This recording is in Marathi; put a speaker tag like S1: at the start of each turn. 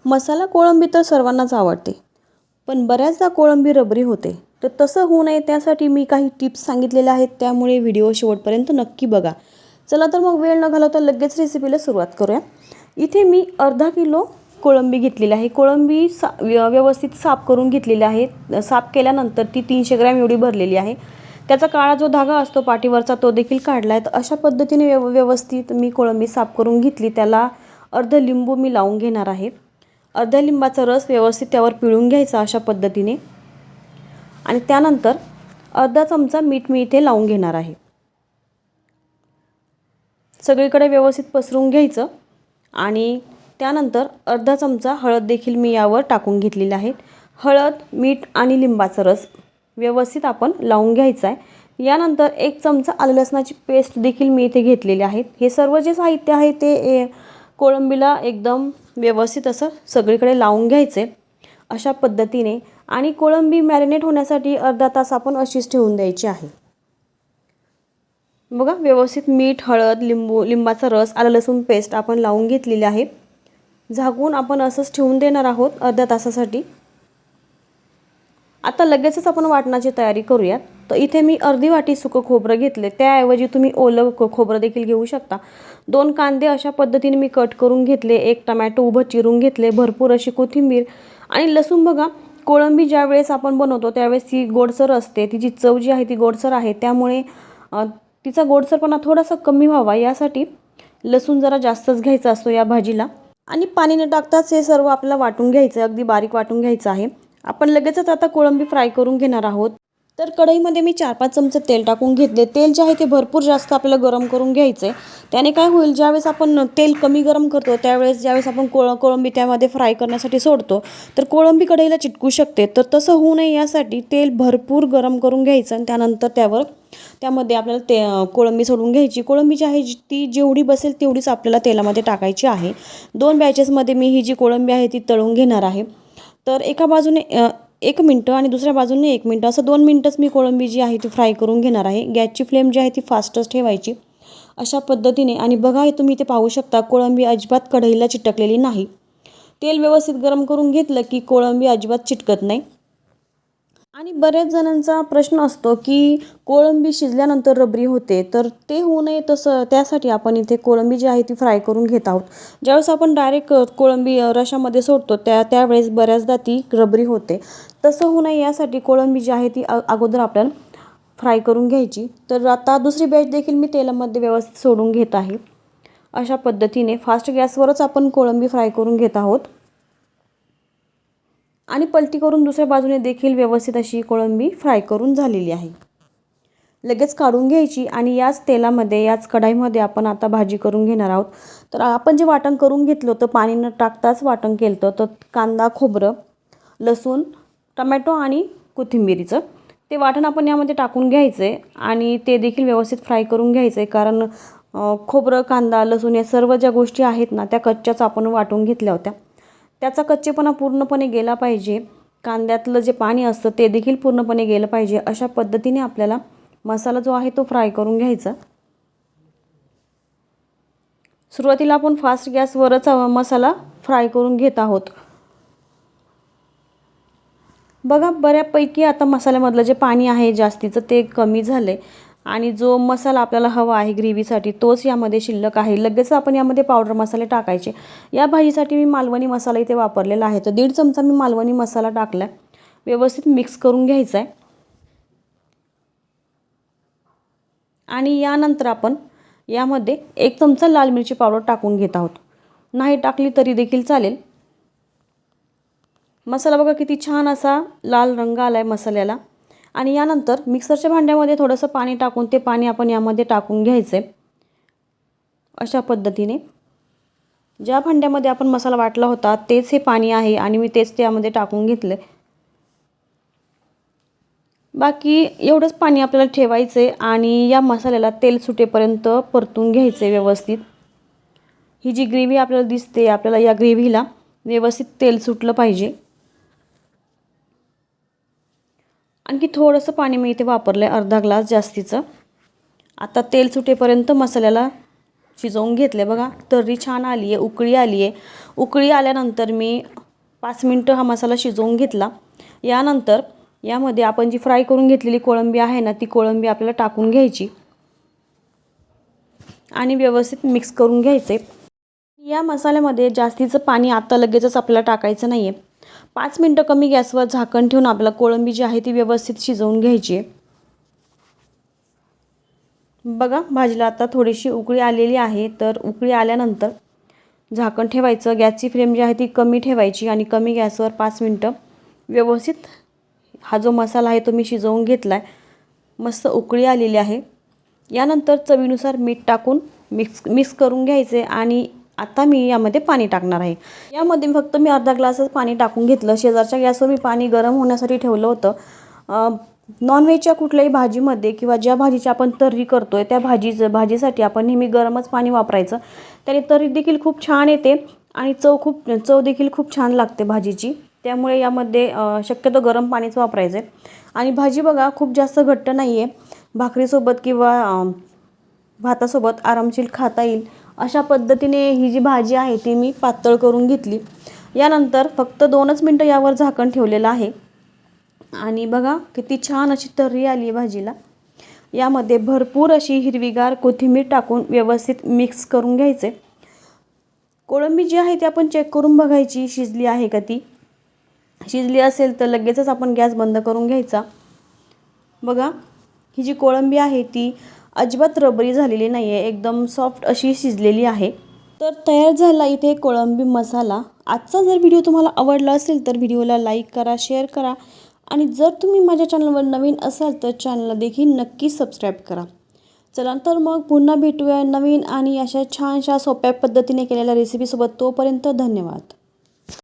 S1: मसाला कोळंबी तर सर्वांनाच आवडते, पण बऱ्याचदा कोळंबी रबरी होते. तर तसं होऊ नये त्यासाठी मी काही टिप्स सांगितलेल्या आहेत, त्यामुळे व्हिडिओ शेवटपर्यंत नक्की बघा. चला तर मग वेळ न घालवता लगेच रेसिपीला सुरुवात करूया. इथे मी अर्धा किलो कोळंबी घेतलेली आहे. कोळंबी व्यवस्थित साफ करून घेतलेली आहे. साफ केल्यानंतर ती 300 ग्रॅम एवढी भरलेली आहे. त्याचा काळा जो धागा असतो पाठीवरचा तो देखील काढला आहे. तर अशा पद्धतीने व्यवस्थित मी कोळंबी साफ करून घेतली. त्याला अर्ध लिंबू मी लावून घेणार आहे. अर्ध्या लिंबाचा रस व्यवस्थित त्यावर पिळून घ्यायचा अशा पद्धतीने, आणि त्यानंतर अर्धा चमचा मीठ मी इथे लावून घेणार आहे. सगळीकडे व्यवस्थित पसरून घ्यायचं आणि त्यानंतर अर्धा चमचा हळद देखील मी यावर टाकून घेतलेली आहे. हळद, मीठ आणि लिंबाचा रस व्यवस्थित आपण लावून घ्यायचा आहे. यानंतर 1 चमचा आलं लसणाची पेस्ट देखील मी इथे घेतलेली आहे. हे सर्व जे साहित्य आहे ते कोळंबीला एकदम व्यवस्थित असं सगळीकडे लावून घ्यायचे अशा पद्धतीने, आणि कोळंबी मॅरिनेट होण्यासाठी अर्धा तास आपण अशीच ठेवून द्यायची आहे. बघा, व्यवस्थित मीठ, हळद, लिंबाचा रस, आलं लसूण पेस्ट आपण लावून घेतलेली आहे. झाकून आपण असंच ठेवून देणार आहोत अर्ध्या तासासाठी. आता लगेचच आपण वाटणाची तयारी करूयात. तर इथे मी अर्धी वाटी सुकं खोबरं घेतले, त्याऐवजी तुम्ही ओलं खोबरं देखील घेऊ शकता. 2 कांदे अशा पद्धतीने मी कट करून घेतले. 1 टमॅटो उभं चिरून घेतले. भरपूर अशी कोथिंबीर आणि लसूण. बघा, कोळंबी ज्यावेळेस आपण बनवतो त्यावेळेस ती गोडसर असते. तिची चव जी आहे ती गोडसर आहे, त्यामुळे तिचा गोडसरपणा थोडासा कमी व्हावा यासाठी लसूण जरा जास्तच घ्यायचा असतो या भाजीला. आणि पाणी न टाकताच हे सर्व आपल्याला वाटून घ्यायचं आहे, अगदी बारीक वाटून घ्यायचं आहे. आपण लगेचच आता कोळंबी फ्राय करून घेणार आहोत. तर कढईमध्ये मी 4-5 चमचे तेल टाकून घेतले. तेल जे आहे ते भरपूर जास्त आपल्याला गरम करून घ्यायचं आहे. त्याने काय होईल, ज्यावेळेस आपण तेल कमी गरम करतो त्यावेळेस ज्यावेळेस आपण कोळंबी त्यामध्ये फ्राय करण्यासाठी सोडतो तर कोळंबी कढईला चिटकू शकते. तर तसं होऊ नये यासाठी तेल भरपूर गरम करून घ्यायचं आणि त्यानंतर त्यामध्ये आपल्याला कोळंबी सोडून घ्यायची. कोळंबी जी आहे ती जेवढी बसेल तेवढीच आपल्याला तेलामध्ये टाकायची आहे. 2 बॅचेसमध्ये मी ही जी कोळंबी आहे ती तळून घेणार आहे. तर एका बाजूने 1 मिनटं आणि दुसऱ्या बाजूने 1 मिनटं असं 2 मिनटंच मी कोळंबी जी आहे ती फ्राय करून घेणार आहे. गॅसची फ्लेम जी आहे ती फास्टच ठेवायची अशा पद्धतीने. आणि बघा, तुम्ही इथे पाहू शकता कोळंबी अजिबात कढईला चिटकलेली नाही. तेल व्यवस्थित गरम करून घेतलं की कोळंबी अजिबात चिटकत नाही. आणि बऱ्याच जणांचा प्रश्न असतो की कोळंबी शिजल्यानंतर रबरी होते, तर ते होऊ नये तसं त्यासाठी आपण इथे कोळंबी जी आहे ती फ्राय करून घेत आहोत. ज्यावेळेस आपण डायरेक्ट कोळंबी रशामध्ये सोडतो त्यावेळेस बऱ्याचदा ती रबरी होते. तसं होऊ नये यासाठी कोळंबी जी आहे ती अगोदर आपल्याला फ्राय करून घ्यायची. तर आता दुसरी बॅच देखील मी तेलामध्ये व्यवस्थित सोडून घेत आहे. अशा पद्धतीने फास्ट गॅसवरच आपण कोळंबी फ्राय करून घेत आहोत. आणि पलटी करून दुसऱ्या बाजूने देखील व्यवस्थित अशी कोळंबी फ्राय करून झालेली आहे. लगेच काढून घ्यायची आणि याच तेलामध्ये, याच कढईमध्ये आपण आता भाजी करून घेणार आहोत. तर आपण जे वाटण करून घेतलं होतं, पाणी न टाकताच वाटण केलं होतं, तर कांदा, खोबरं, लसूण, टमॅटो आणि कोथिंबीरीचं ते वाटण आपण यामध्ये टाकून घ्यायचं आहे आणि ते देखील व्यवस्थित फ्राय करून घ्यायचं आहे. कारण खोबरं, कांदा, लसूण या सर्व ज्या गोष्टी आहेत ना त्या कच्च्याच आपण वाटून घेतल्या होत्या. त्याचा कच्चेपणा पूर्णपणे गेला पाहिजे. कांद्यातलं जे पाणी असतं ते देखील पूर्णपणे गेलं पाहिजे. अशा पद्धतीने आपल्याला मसाला जो आहे तो फ्राय करून घ्यायचा. सुरुवातीला आपण फास्ट गॅसवरच मसाला फ्राय करून घेत आहोत. बघा, बऱ्यापैकी आता मसाल्यामधलं जे पाणी आहे जास्तीचं ते कमी झालं आहे आणि जो मसाला आपल्याला हवा आहे ग्रेव्हीसाठी तोच यामध्ये शिल्लक आहे. लगेच आपण यामध्ये पावडर मसाले टाकायचे. या भाजीसाठी मी मालवणी मसाला इथे वापरलेला आहे. तर 1.5 चमचा मी मालवणी मसाला टाकला. व्यवस्थित मिक्स करून घ्यायचा आहे. आणि यानंतर आपण यामध्ये 1 चमचा लाल मिरची पावडर टाकून घेत आहोत. नाही टाकली तरी देखील चालेल. मसाला बघा किती छान असा लाल रंग आला आहे मसाल्याला. आणि यानंतर मिक्सरच्या भांड्यामध्ये थोडंसं पाणी टाकून ते पाणी आपण यामध्ये टाकून घ्यायचं आहे. अशा पद्धतीने ज्या भांड्यामध्ये आपण मसाला वाटला होता तेच हे पाणी आहे आणि मी तेच त्यामध्ये टाकून घेतलं. बाकी एवढंच पाणी आपल्याला ठेवायचं आहे आणि या मसाल्याला तेल सुटेपर्यंत परतून घ्यायचं आहे व्यवस्थित. ही जी ग्रेव्ही आपल्याला दिसते, आपल्याला या ग्रेव्हीला व्यवस्थित तेल सुटलं पाहिजे. आणखी थोडंसं पाणी मी इथे वापरलं आहे, अर्धा ग्लास जास्तीचं. आता तेल सुटेपर्यंत मसाल्याला शिजवून घेतले बघा. तर्री छान आली आहे, उकळी आली आहे. उकळी आल्यानंतर मी 5 मिनटं हा मसाला शिजवून घेतला. यानंतर यामध्ये आपण जी फ्राय करून घेतलेली कोळंबी आहे ना, ती कोळंबी आपल्याला टाकून घ्यायची आणि व्यवस्थित मिक्स करून घ्यायचे. या मसाल्यामध्ये जास्तीचं पाणी आता लगेचच आपल्याला टाकायचं नाही आहे. 5 मिनटं कमी गॅसवर झाकण ठेवून आपल्याला कोळंबी जी आहे ती व्यवस्थित शिजवून घ्यायची आहे. बघा भाजीला आता थोडीशी उकळी आलेली आहे. तर उकळी आल्यानंतर झाकण ठेवायचं. गॅसची फ्लेम जी आहे ती कमी ठेवायची आणि कमी गॅसवर 5 मिनटं व्यवस्थित हा जो मसाला आहे तो मी शिजवून घेतला आहे. मस्त उकळी आलेली आहे. यानंतर चवीनुसार मीठ टाकून मिक्स करून घ्यायचे आणि आता मी यामध्ये पाणी टाकणार आहे. यामध्ये फक्त मी अर्धा ग्लासच पाणी टाकून घेतलं. शेजारच्या गॅसवर मी पाणी गरम होण्यासाठी ठेवलं होतं. नॉनव्हेजच्या कुठल्याही भाजीमध्ये किंवा ज्या भाजीची आपण तर्री करतोय त्या भाजीसाठी आपण नेहमी गरमच पाणी वापरायचं. त्याने तर्री देखील खूप छान येते आणि चव देखील खूप छान लागते भाजीची. त्यामुळे यामध्ये शक्यतो गरम पाणीच वापरायचं आहे. आणि भाजी बघा खूप जास्त घट्ट नाही आहे. भाकरीसोबत किंवा भातासोबत आरामशीर खाता येईल अशा पद्धतीने ही जी भाजी आहे ती मी पातळ करून घेतली. यानंतर फक्त 2च मिनटं यावर झाकण ठेवलेलं आहे आणि बघा किती छान अशी तर्री आली आहे भाजीला. यामध्ये भरपूर अशी हिरवीगार कोथिंबीर टाकून व्यवस्थित मिक्स करून घ्यायचे. कोळंबी जी आहे ती आपण चेक करून बघायची शिजली आहे का ती. शिजली असेल तर लगेचच आपण गॅस बंद करून घ्यायचा. बघा ही जी कोळंबी आहे ती अजिबात रबरी झालेली नाही आहे, एकदम सॉफ्ट अशी शिजलेली आहे. तर तयार झाला इथे कोळंबी मसाला. आजचा जर व्हिडिओ तुम्हाला आवडला असेल तर व्हिडिओला लाईक करा, शेअर करा आणि जर तुम्ही माझ्या चॅनलवर नवीन असाल तर चॅनलला देखील नक्की सबस्क्राईब करा. चला तर मग पुन्हा भेटूया नवीन आणि अशा छानशा सोप्या पद्धतीने केलेल्या रेसिपीसोबत. तोपर्यंत धन्यवाद.